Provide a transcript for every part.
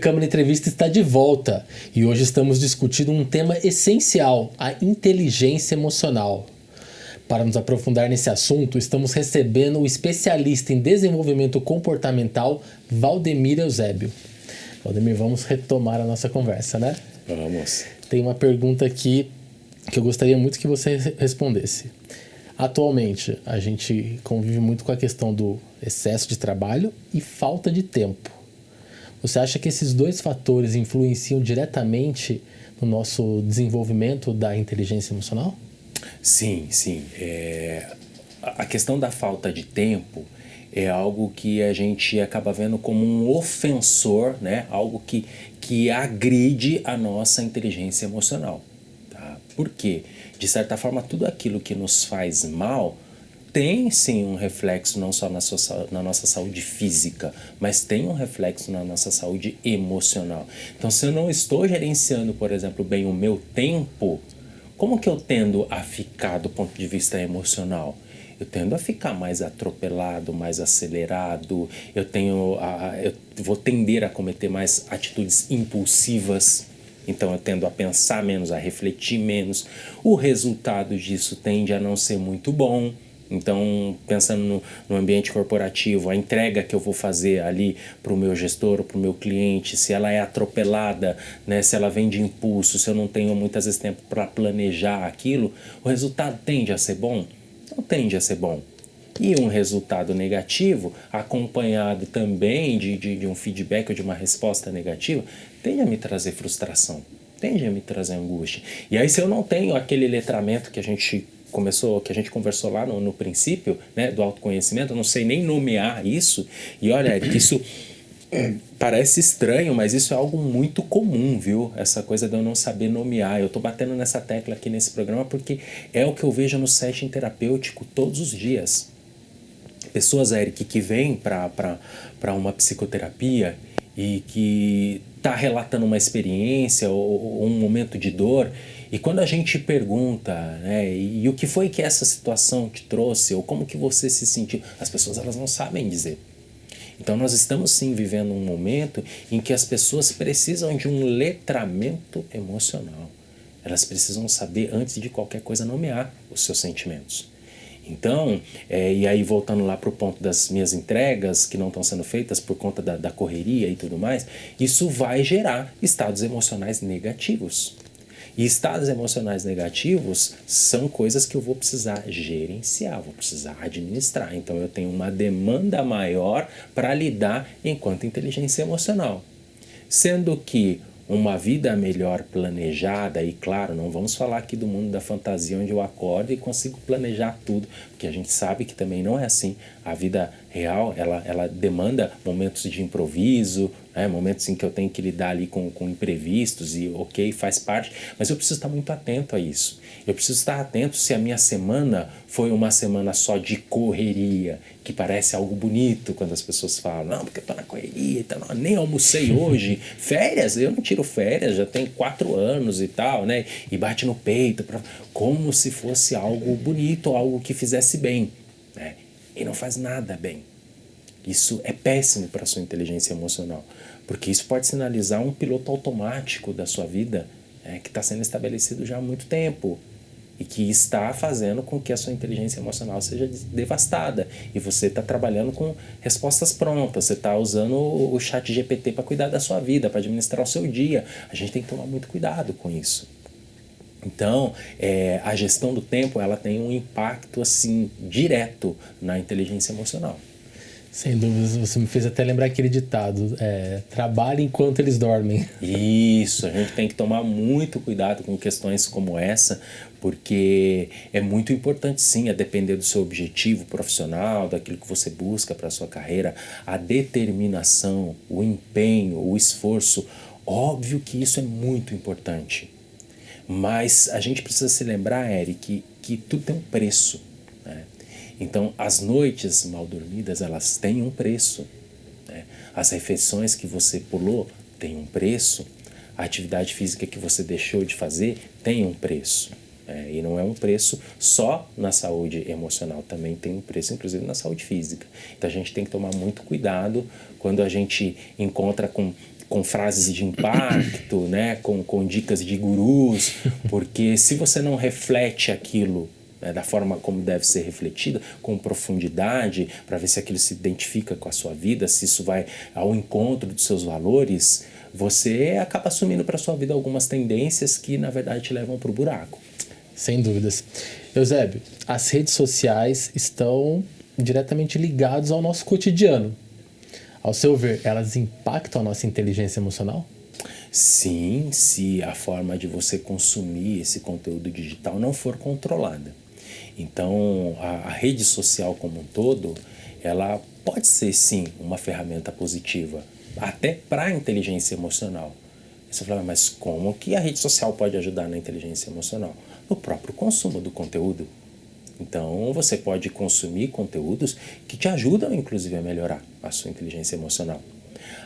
Câmara Entrevista está de volta e hoje estamos discutindo um tema essencial, a inteligência emocional. Para nos aprofundar nesse assunto, estamos recebendo o especialista em desenvolvimento comportamental, Valdemir Eusébio. Valdemir, vamos retomar a nossa conversa, né? Vamos. Tem uma pergunta aqui que eu gostaria muito que você respondesse. Atualmente, a gente convive muito com a questão do excesso de trabalho e falta de tempo. Você acha que esses dois fatores influenciam diretamente no nosso desenvolvimento da inteligência emocional? Sim. A questão da falta de tempo é algo que a gente acaba vendo como um ofensor, né? Algo que agride a nossa inteligência emocional. Tá? Por quê? De certa forma, tudo aquilo que nos faz mal tem sim um reflexo não só na nossa saúde física, mas tem um reflexo na nossa saúde emocional. Então, se eu não estou gerenciando, por exemplo, bem o meu tempo, como que eu tendo a ficar do ponto de vista emocional? Eu tendo a ficar mais atropelado, mais acelerado, eu vou tender a cometer mais atitudes impulsivas. Então eu tendo a pensar menos, a refletir menos. O resultado disso tende a não ser muito bom. Então, pensando no ambiente corporativo, a entrega que eu vou fazer ali para o meu gestor ou para o meu cliente, se ela é atropelada, né, se ela vem de impulso, se eu não tenho muitas vezes tempo para planejar aquilo, o resultado tende a ser bom? Não tende a ser bom. E um resultado negativo, acompanhado também de um feedback ou de uma resposta negativa, tende a me trazer frustração, tende a me trazer angústia. E aí, se eu não tenho aquele letramento que a gente conversou lá no princípio, né, do autoconhecimento, eu não sei nem nomear isso, e olha, isso parece estranho, mas isso é algo muito comum, viu? Essa coisa de eu não saber nomear. Eu tô batendo nessa tecla aqui nesse programa porque é o que eu vejo no setting terapêutico todos os dias. Pessoas, Eric, que vêm para uma psicoterapia e que tá relatando uma experiência ou um momento de dor, e quando a gente pergunta, né, e o que foi que essa situação te trouxe, ou como que você se sentiu, as pessoas elas não sabem dizer. Então nós estamos sim vivendo um momento em que as pessoas precisam de um letramento emocional. Elas precisam saber, antes de qualquer coisa, nomear os seus sentimentos. Então, e aí voltando lá para o ponto das minhas entregas que não estão sendo feitas por conta da correria e tudo mais, isso vai gerar estados emocionais negativos. E estados emocionais negativos são coisas que eu vou precisar gerenciar, vou precisar administrar. Então eu tenho uma demanda maior para lidar enquanto inteligência emocional. Sendo que uma vida melhor planejada, e claro, não vamos falar aqui do mundo da fantasia onde eu acordo e consigo planejar tudo, porque a gente sabe que também não é assim. A vida real, ela demanda momentos de improviso, né? Momentos em que eu tenho que lidar ali com imprevistos e ok, faz parte, mas eu preciso estar muito atento a isso. Eu preciso estar atento se a minha semana foi uma semana só de correria, que parece algo bonito quando as pessoas falam, não, porque eu tô na correria, então, não, nem almocei hoje, férias, eu não tiro férias, já tenho 4 anos e tal, né? E bate no peito, como se fosse algo bonito, algo que fizesse bem, né? E não faz nada bem. Isso é péssimo para a sua inteligência emocional, porque isso pode sinalizar um piloto automático da sua vida, que está sendo estabelecido já há muito tempo e que está fazendo com que a sua inteligência emocional seja devastada. E você está trabalhando com respostas prontas, você está usando o chat GPT para cuidar da sua vida, para administrar o seu dia. A gente tem que tomar muito cuidado com isso. Então, a gestão do tempo ela tem um impacto assim, direto na inteligência emocional. Sem dúvidas, você me fez até lembrar aquele ditado, trabalhe enquanto eles dormem. Isso, a gente tem que tomar muito cuidado com questões como essa, porque é muito importante sim, a depender do seu objetivo profissional, daquilo que você busca para a sua carreira, a determinação, o empenho, o esforço, óbvio que isso é muito importante. Mas a gente precisa se lembrar, Eric, que tudo tem um preço, né? Então, as noites mal dormidas, elas têm um preço, né? As refeições que você pulou têm um preço. A atividade física que você deixou de fazer tem um preço. E não é um preço só na saúde emocional, também tem um preço, inclusive, na saúde física. Então, a gente tem que tomar muito cuidado quando a gente encontra com com frases de impacto, né? com dicas de gurus, porque se você não reflete aquilo, né, da forma como deve ser refletida, com profundidade, para ver se aquilo se identifica com a sua vida, se isso vai ao encontro dos seus valores, você acaba assumindo para sua vida algumas tendências que na verdade te levam para o buraco. Sem dúvidas. Eusébio, as redes sociais estão diretamente ligadas ao nosso cotidiano. Ao seu ver, elas impactam a nossa inteligência emocional? Sim, se a forma de você consumir esse conteúdo digital não for controlada. Então, a rede social como um todo, ela pode ser sim uma ferramenta positiva, até para a inteligência emocional. Você fala, mas como que a rede social pode ajudar na inteligência emocional? No próprio consumo do conteúdo. Então, você pode consumir conteúdos que te ajudam, inclusive, a melhorar a sua inteligência emocional.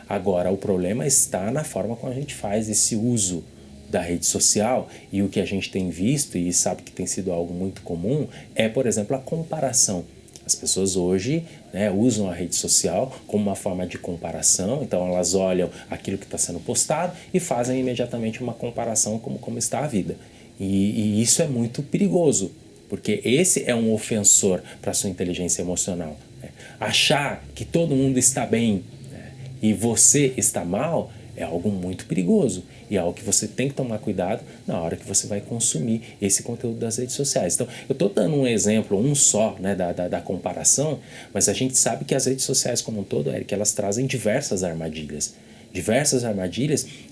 Agora, o problema está na forma como a gente faz esse uso da rede social, e o que a gente tem visto e sabe que tem sido algo muito comum é, por exemplo, a comparação. As pessoas hoje, né, usam a rede social como uma forma de comparação, então elas olham aquilo que está sendo postado e fazem imediatamente uma comparação como está a vida. E isso é muito perigoso, porque esse é um ofensor para a sua inteligência emocional. Né? Achar que todo mundo está bem, né, e você está mal é algo muito perigoso e é algo que você tem que tomar cuidado na hora que você vai consumir esse conteúdo das redes sociais. Então, eu estou dando um exemplo, um só, né, da comparação, mas a gente sabe que as redes sociais como um todo, Eric, elas trazem diversas armadilhas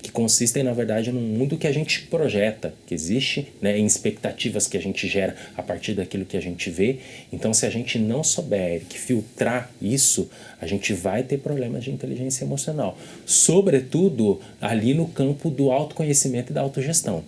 que consistem, na verdade, num mundo que a gente projeta, que existe, né, em expectativas que a gente gera a partir daquilo que a gente vê. Então, se a gente não souber que filtrar isso, a gente vai ter problemas de inteligência emocional, sobretudo ali no campo do autoconhecimento e da autogestão.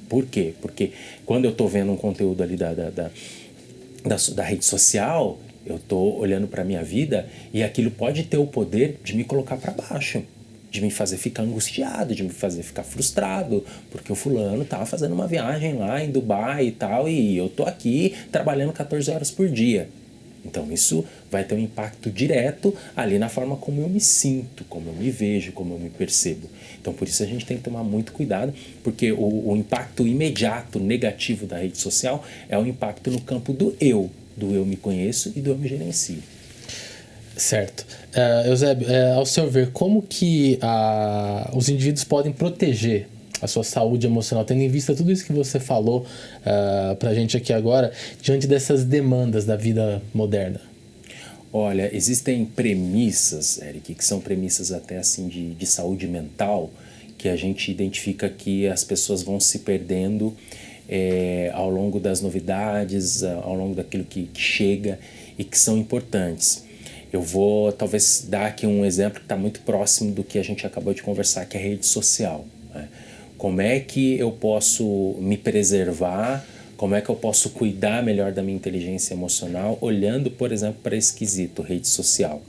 Por quê? Porque quando eu estou vendo um conteúdo ali da rede social, eu estou olhando para a minha vida e aquilo pode ter o poder de me colocar para baixo, de me fazer ficar angustiado, de me fazer ficar frustrado, porque o fulano estava fazendo uma viagem lá em Dubai e tal, e eu estou aqui trabalhando 14 horas por dia. Então isso vai ter um impacto direto ali na forma como eu me sinto, como eu me vejo, como eu me percebo. Então por isso a gente tem que tomar muito cuidado, porque o impacto imediato negativo da rede social é o impacto no campo do eu me conheço e do eu me gerencio. Certo. Eusébio, ao seu ver, como que os indivíduos podem proteger a sua saúde emocional, tendo em vista tudo isso que você falou pra gente aqui agora, diante dessas demandas da vida moderna? Olha, existem premissas, Eric, que são premissas até assim de saúde mental, que a gente identifica que as pessoas vão se perdendo ao longo das novidades, ao longo daquilo que chega e que são importantes. Eu vou talvez dar aqui um exemplo que está muito próximo do que a gente acabou de conversar, que é a rede social. Né? Como é que eu posso me preservar, como é que eu posso cuidar melhor da minha inteligência emocional, olhando, por exemplo, para esse quesito, rede social.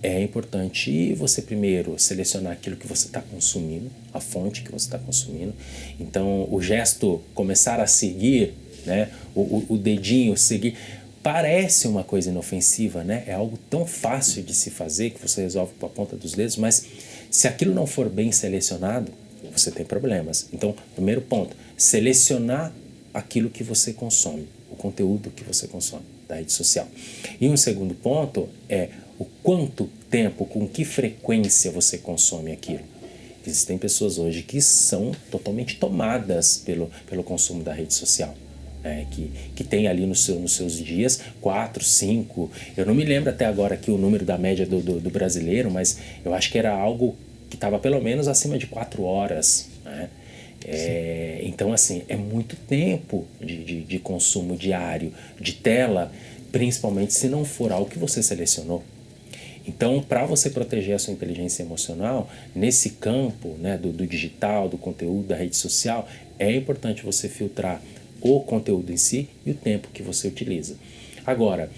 É importante você primeiro selecionar aquilo que você está consumindo, a fonte que você está consumindo. Então, o gesto começar a seguir, né, o dedinho seguir, parece uma coisa inofensiva, né? É algo tão fácil de se fazer que você resolve com a ponta dos dedos, mas se aquilo não for bem selecionado, você tem problemas. Então, primeiro ponto, selecionar aquilo que você consome, o conteúdo que você consome da rede social. E um segundo ponto é o quanto tempo, com que frequência você consome aquilo. Existem pessoas hoje que são totalmente tomadas pelo consumo da rede social. Que tem ali nos seus dias 4, 5, eu não me lembro até agora aqui o número da média do brasileiro, mas eu acho que era algo que estava pelo menos acima de 4 horas, né? Então assim, é muito tempo de consumo diário de tela, principalmente se não for algo que você selecionou. Então, para você proteger a sua inteligência emocional, nesse campo, né, do digital, do conteúdo, da rede social, é importante você filtrar o conteúdo em si e o tempo que você utiliza. Agora,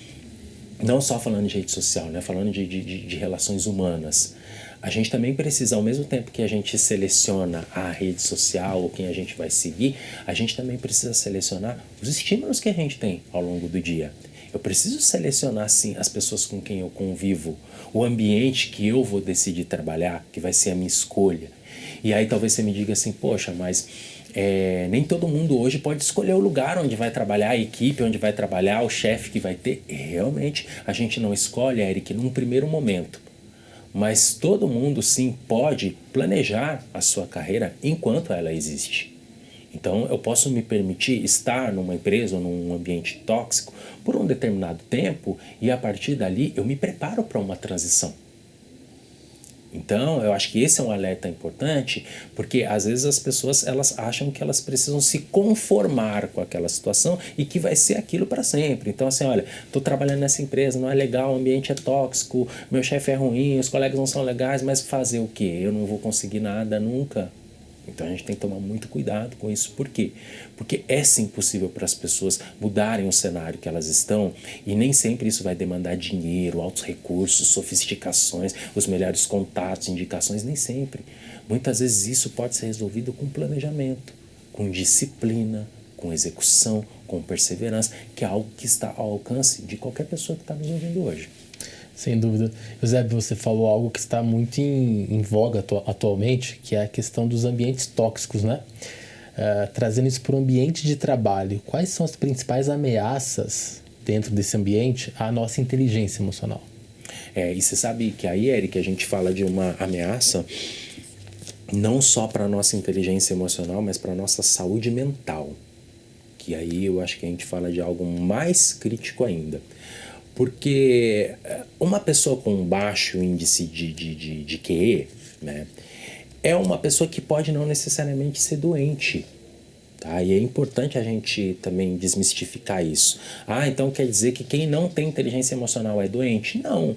não só falando de rede social, né, falando de relações humanas, a gente também precisa, ao mesmo tempo que a gente seleciona a rede social ou quem a gente vai seguir, a gente também precisa selecionar os estímulos que a gente tem ao longo do dia. Eu preciso selecionar, sim, as pessoas com quem eu convivo, o ambiente que eu vou decidir trabalhar, que vai ser a minha escolha. E aí talvez você me diga assim, poxa, mas nem todo mundo hoje pode escolher o lugar onde vai trabalhar, a equipe onde vai trabalhar, o chefe que vai ter. E realmente, a gente não escolhe, Eric, num primeiro momento. Mas todo mundo, sim, pode planejar a sua carreira enquanto ela existe. Então, eu posso me permitir estar numa empresa ou num ambiente tóxico por um determinado tempo e, a partir dali, eu me preparo para uma transição. Então, eu acho que esse é um alerta importante, porque às vezes as pessoas elas acham que elas precisam se conformar com aquela situação e que vai ser aquilo para sempre. Então, assim, olha, estou trabalhando nessa empresa, não é legal, o ambiente é tóxico, meu chefe é ruim, os colegas não são legais, mas fazer o quê? Eu não vou conseguir nada nunca. Então a gente tem que tomar muito cuidado com isso. Por quê? Porque é sim possível para as pessoas mudarem o cenário que elas estão e nem sempre isso vai demandar dinheiro, altos recursos, sofisticações, os melhores contatos, indicações, nem sempre. Muitas vezes isso pode ser resolvido com planejamento, com disciplina, com execução, com perseverança, que é algo que está ao alcance de qualquer pessoa que está nos ouvindo hoje. Sem dúvida. Eusébio, você falou algo que está muito em voga atualmente, que é a questão dos ambientes tóxicos, né? Trazendo isso para o ambiente de trabalho, quais são as principais ameaças dentro desse ambiente à nossa inteligência emocional? E você sabe que aí, Eric, a gente fala de uma ameaça não só para a nossa inteligência emocional, mas para a nossa saúde mental. Que aí eu acho que a gente fala de algo mais crítico ainda. Porque uma pessoa com um baixo índice de QE, né, é uma pessoa que pode não necessariamente ser doente. Tá? E é importante a gente também desmistificar isso. Então quer dizer que quem não tem inteligência emocional é doente? Não.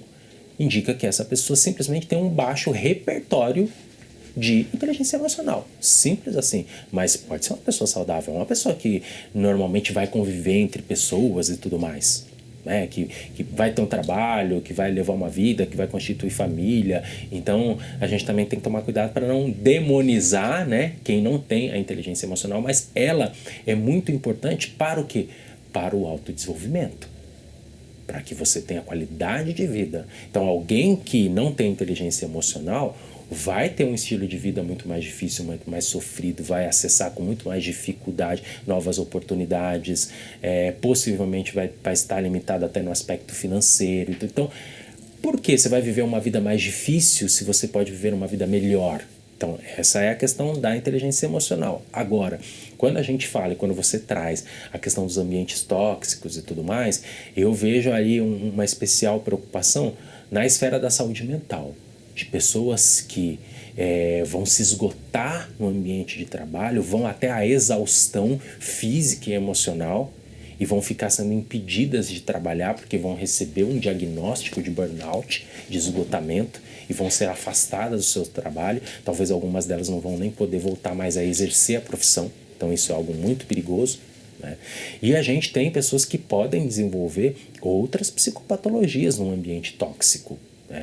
Indica que essa pessoa simplesmente tem um baixo repertório de inteligência emocional. Simples assim. Mas pode ser uma pessoa saudável, uma pessoa que normalmente vai conviver entre pessoas e tudo mais. Né, que vai ter um trabalho, que vai levar uma vida, que vai constituir família. Então, a gente também tem que tomar cuidado para não demonizar, né, quem não tem a inteligência emocional, mas ela é muito importante para o quê? Para o autodesenvolvimento, para que você tenha qualidade de vida. Então, alguém que não tem inteligência emocional vai ter um estilo de vida muito mais difícil, muito mais sofrido, vai acessar com muito mais dificuldade novas oportunidades, possivelmente vai estar limitado até no aspecto financeiro. Então, por que você vai viver uma vida mais difícil se você pode viver uma vida melhor? Então, essa é a questão da inteligência emocional. Agora, quando a gente fala e quando você traz a questão dos ambientes tóxicos e tudo mais, eu vejo aí uma especial preocupação na esfera da saúde mental, de pessoas que vão se esgotar no ambiente de trabalho, vão até a exaustão física e emocional e vão ficar sendo impedidas de trabalhar porque vão receber um diagnóstico de burnout, de esgotamento, e vão ser afastadas do seu trabalho. Talvez algumas delas não vão nem poder voltar mais a exercer a profissão. Então isso é algo muito perigoso. Né? E a gente tem pessoas que podem desenvolver outras psicopatologias num ambiente tóxico.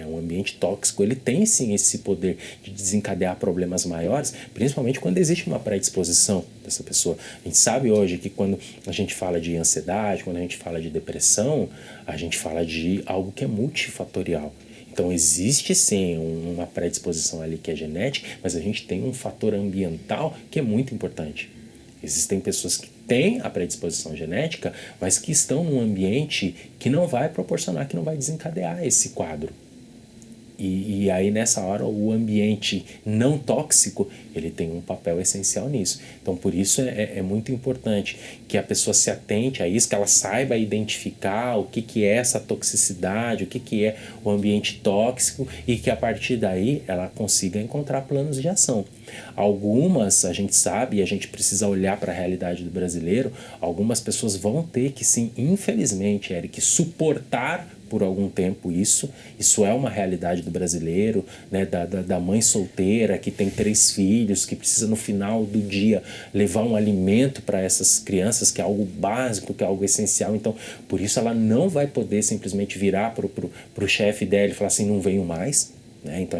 Um ambiente tóxico, ele tem sim esse poder de desencadear problemas maiores, principalmente quando existe uma predisposição dessa pessoa. A gente sabe hoje que quando a gente fala de ansiedade, quando a gente fala de depressão, a gente fala de algo que é multifatorial. Então existe sim uma predisposição ali que é genética, mas a gente tem um fator ambiental que é muito importante. Existem pessoas que têm a predisposição genética, mas que estão num ambiente que não vai proporcionar, que não vai desencadear esse quadro. E aí nessa hora o ambiente não tóxico ele tem um papel essencial nisso. Então por isso é muito importante que a pessoa se atente a isso, que ela saiba identificar o que é essa toxicidade, o que é o ambiente tóxico, e que a partir daí ela consiga encontrar planos de ação. Algumas, a gente sabe, e a gente precisa olhar para a realidade do brasileiro, algumas pessoas vão ter que sim, infelizmente, Eric, suportar por algum tempo isso é uma realidade do brasileiro, né? da mãe solteira que tem 3 filhos, que precisa no final do dia levar um alimento para essas crianças, que é algo básico, que é algo essencial. Então, por isso ela não vai poder simplesmente virar pro chefe dela e falar assim, não venho mais. né? Então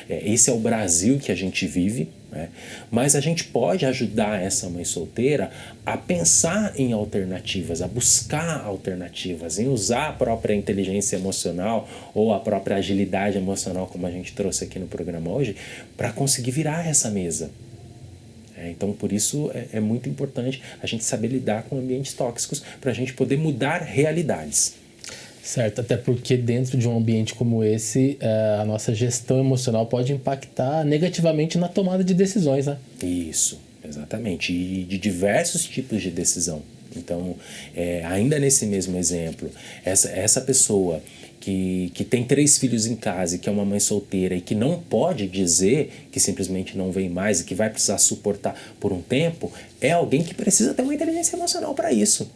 esse é o Brasil que a gente vive, né? Mas a gente pode ajudar essa mãe solteira a pensar em alternativas, a buscar alternativas, em usar a própria inteligência emocional ou a própria agilidade emocional, como a gente trouxe aqui no programa hoje, para conseguir virar essa mesa. Então, por isso é muito importante a gente saber lidar com ambientes tóxicos para a gente poder mudar realidades. Certo, até porque dentro de um ambiente como esse, a nossa gestão emocional pode impactar negativamente na tomada de decisões, né? Isso, exatamente. E de diversos tipos de decisão. Então, ainda nesse mesmo exemplo, essa pessoa que tem 3 filhos em casa e que é uma mãe solteira e que não pode dizer que simplesmente não vem mais e que vai precisar suportar por um tempo, é alguém que precisa ter uma inteligência emocional para isso.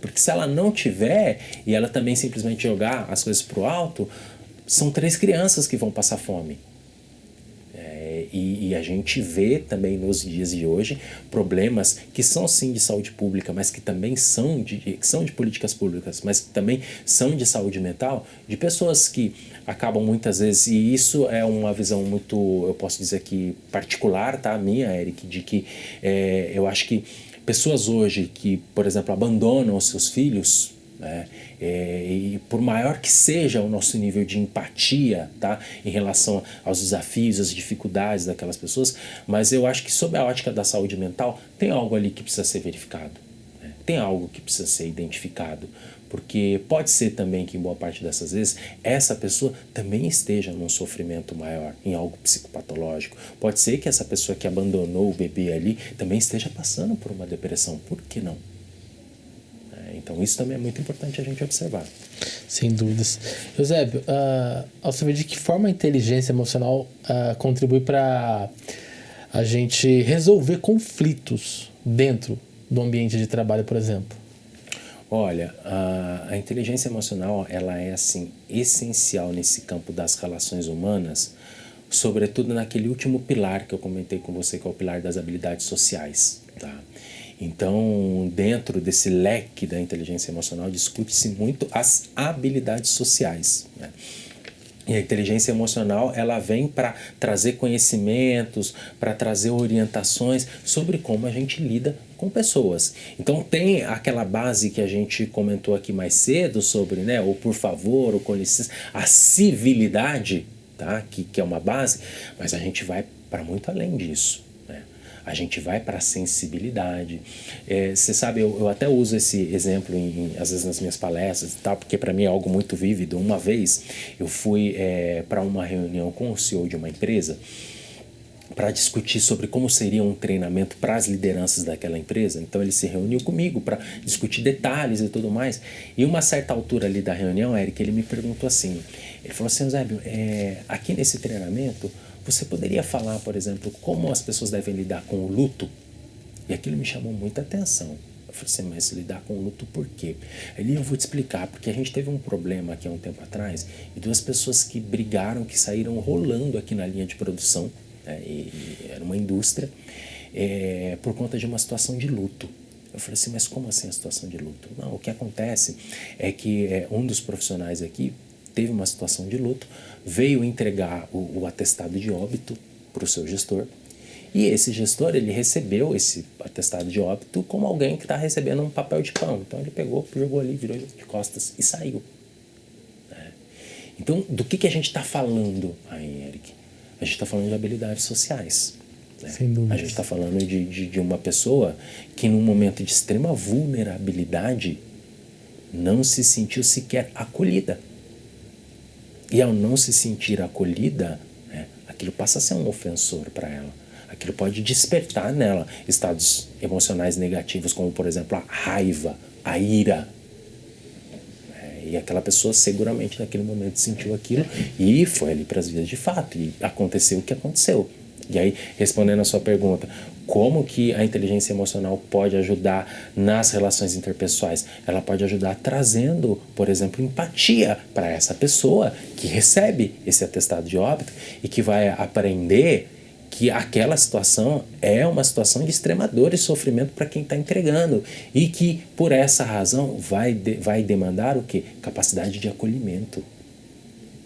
Porque se ela não tiver e ela também simplesmente jogar as coisas para o alto, são 3 crianças que vão passar fome. E a gente vê também nos dias de hoje problemas que são sim de saúde pública, mas que também são de políticas públicas, mas que também são de saúde mental, de pessoas que acabam muitas vezes, e isso é uma visão muito, eu posso dizer que particular, tá, minha, Eric, de que eu acho que pessoas hoje que, por exemplo, abandonam os seus filhos, né, e por maior que seja o nosso nível de empatia, tá, em relação aos desafios, às dificuldades daquelas pessoas, mas eu acho que sob a ótica da saúde mental tem algo ali que precisa ser verificado, né? Tem algo que precisa ser identificado, porque pode ser também que em boa parte dessas vezes essa pessoa também esteja num sofrimento maior, em algo psicopatológico. Pode ser que essa pessoa que abandonou o bebê ali também esteja passando por uma depressão. Por que não? Então isso também é muito importante a gente observar. Sem dúvidas. Eusébio, ao saber de que forma a inteligência emocional contribui para a gente resolver conflitos dentro do ambiente de trabalho, por exemplo? Olha, a inteligência emocional, ela é assim essencial nesse campo das relações humanas, sobretudo naquele último pilar que eu comentei com você, que é o pilar das habilidades sociais, tá? Então, dentro desse leque da inteligência emocional, discute-se muito as habilidades sociais, né? E a inteligência emocional, ela vem para trazer conhecimentos, para trazer orientações sobre como a gente lida com pessoas. Então tem aquela base que a gente comentou aqui mais cedo sobre, né, o por favor, o com licença, a civilidade, tá? Que é uma base, mas a gente vai para muito além disso. A gente vai para a sensibilidade. Você sabe, eu até uso esse exemplo às vezes nas minhas palestras e tal, porque para mim é algo muito vívido. Uma vez eu fui para uma reunião com o CEO de uma empresa para discutir sobre como seria um treinamento para as lideranças daquela empresa. Então ele se reuniu comigo para discutir detalhes e tudo mais. E uma certa altura ali da reunião, Eric, ele me perguntou assim, ele falou assim, Eusébio, aqui nesse treinamento, você poderia falar, por exemplo, como as pessoas devem lidar com o luto? E aquilo me chamou muita atenção. Eu falei assim, mas lidar com o luto por quê? Aí eu vou te explicar, porque a gente teve um problema aqui há um tempo atrás, e 2 pessoas que brigaram, que saíram rolando aqui na linha de produção, e era uma indústria, por conta de uma situação de luto. Eu falei assim, mas como assim a situação de luto? Não, o que acontece é que um dos profissionais aqui teve uma situação de luto, veio entregar o atestado de óbito para o seu gestor, e esse gestor, ele recebeu esse atestado de óbito como alguém que está recebendo um papel de pão. Então ele pegou, jogou ali, virou de costas e saiu. Então, do que a gente está falando aí, Eric? A gente está falando de habilidades sociais. Sem dúvida. A gente está falando de uma pessoa que num momento de extrema vulnerabilidade não se sentiu sequer acolhida. E ao não se sentir acolhida, aquilo passa a ser um ofensor para ela. Aquilo pode despertar nela estados emocionais negativos, como, por exemplo, a raiva, a ira. E aquela pessoa seguramente naquele momento sentiu aquilo e foi ali para as vias de fato. E aconteceu o que aconteceu. E aí, respondendo a sua pergunta, como que a inteligência emocional pode ajudar nas relações interpessoais? Ela pode ajudar trazendo, por exemplo, empatia para essa pessoa que recebe esse atestado de óbito e que vai aprender que aquela situação é uma situação de extrema dor e sofrimento para quem está entregando e que, por essa razão, vai demandar o quê? Capacidade de acolhimento.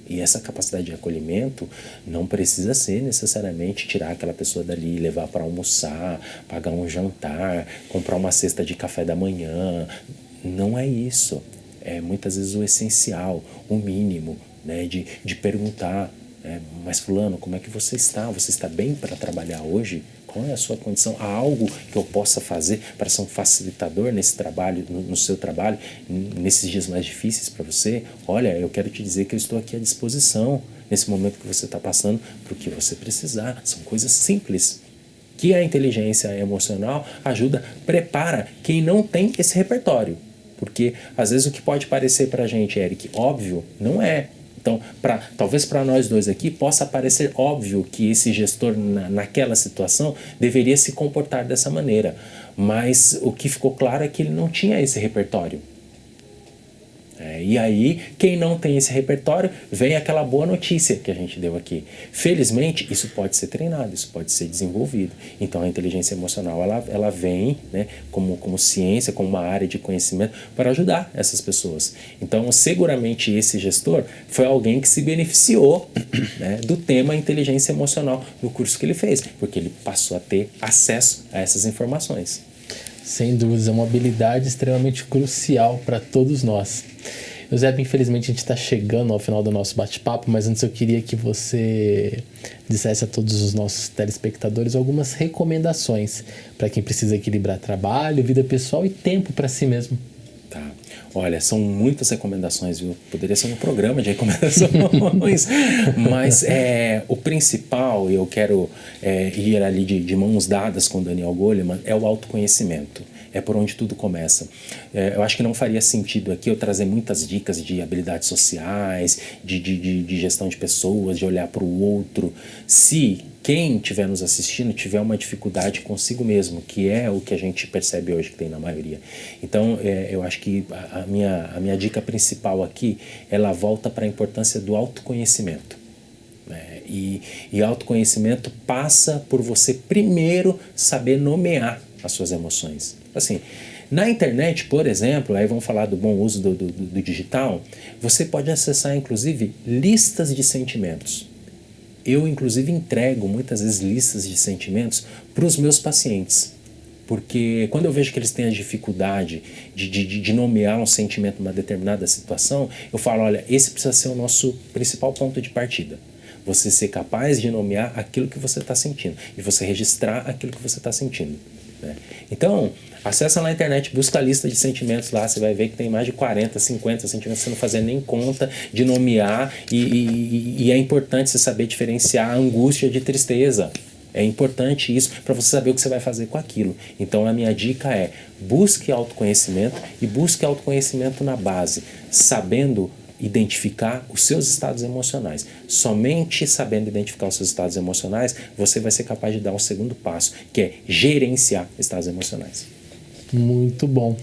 E essa capacidade de acolhimento não precisa ser necessariamente tirar aquela pessoa dali, levar para almoçar, pagar um jantar, comprar uma cesta de café da manhã. Não é isso. É muitas vezes o essencial, o mínimo, né? De perguntar, mas fulano, como é que você está? Você está bem para trabalhar hoje? Qual é a sua condição? Há algo que eu possa fazer para ser um facilitador nesse trabalho, no seu trabalho, nesses dias mais difíceis para você? Olha, eu quero te dizer que eu estou aqui à disposição nesse momento que você está passando para o que você precisar. São coisas simples que a inteligência emocional ajuda, prepara quem não tem esse repertório. Porque às vezes o que pode parecer para a gente, Eric, óbvio, não é. Então, talvez para nós dois aqui possa parecer óbvio que esse gestor naquela situação deveria se comportar dessa maneira, mas o que ficou claro é que ele não tinha esse repertório. E aí, quem não tem esse repertório, vem aquela boa notícia que a gente deu aqui. Felizmente, isso pode ser treinado, isso pode ser desenvolvido. Então, a inteligência emocional, ela vem, né, como ciência, como uma área de conhecimento para ajudar essas pessoas. Então, seguramente esse gestor foi alguém que se beneficiou, né, do tema inteligência emocional no curso que ele fez, porque ele passou a ter acesso a essas informações. Sem dúvida, é uma habilidade extremamente crucial para todos nós. Eusébio, infelizmente a gente está chegando ao final do nosso bate-papo, mas antes eu queria que você dissesse a todos os nossos telespectadores algumas recomendações para quem precisa equilibrar trabalho, vida pessoal e tempo para si mesmo. Tá. Olha, são muitas recomendações, viu? Poderia ser um programa de recomendações, mas o principal, e eu quero ir ali de mãos dadas com Daniel Goleman, é o autoconhecimento. É por onde tudo começa. Eu acho que não faria sentido aqui eu trazer muitas dicas de habilidades sociais, de gestão de pessoas, de olhar para o outro, se quem estiver nos assistindo tiver uma dificuldade consigo mesmo, que é o que a gente percebe hoje que tem na maioria. Então, eu acho que a minha dica principal aqui, ela volta para a importância do autoconhecimento. E autoconhecimento passa por você primeiro saber nomear as suas emoções. Assim, na internet, por exemplo, aí vamos falar do bom uso do digital, você pode acessar, inclusive, listas de sentimentos. Eu, inclusive, entrego muitas vezes listas de sentimentos para os meus pacientes. Porque quando eu vejo que eles têm a dificuldade de nomear um sentimento numa determinada situação, eu falo, olha, esse precisa ser o nosso principal ponto de partida. Você ser capaz de nomear aquilo que você está sentindo e você registrar aquilo que você está sentindo. Então, acessa lá na internet, busca a lista de sentimentos lá, você vai ver que tem mais de 40, 50 sentimentos, você não fazer nem conta de nomear e é importante você saber diferenciar a angústia de tristeza. É importante isso para você saber o que você vai fazer com aquilo. Então a minha dica é, busque autoconhecimento e busque autoconhecimento na base, sabendo identificar os seus estados emocionais. Somente sabendo identificar os seus estados emocionais, você vai ser capaz de dar o segundo passo, que é gerenciar estados emocionais. Muito bom.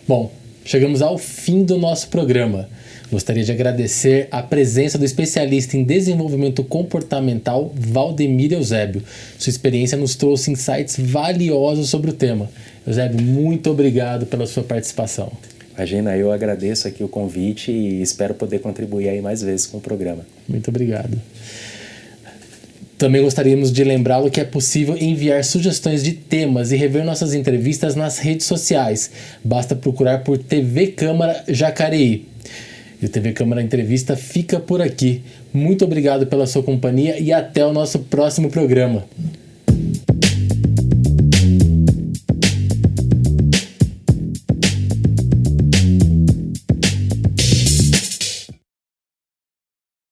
Bom, chegamos ao fim do nosso programa. Gostaria de agradecer a presença do especialista em desenvolvimento comportamental, Valdemir Eusébio. Sua experiência nos trouxe insights valiosos sobre o tema. Eusébio, muito obrigado pela sua participação. Imagina, eu agradeço aqui o convite e espero poder contribuir aí mais vezes com o programa. Muito obrigado. Também gostaríamos de lembrá-lo que é possível enviar sugestões de temas e rever nossas entrevistas nas redes sociais. Basta procurar por TV Câmara Jacareí. E o TV Câmara Entrevista fica por aqui. Muito obrigado pela sua companhia e até o nosso próximo programa.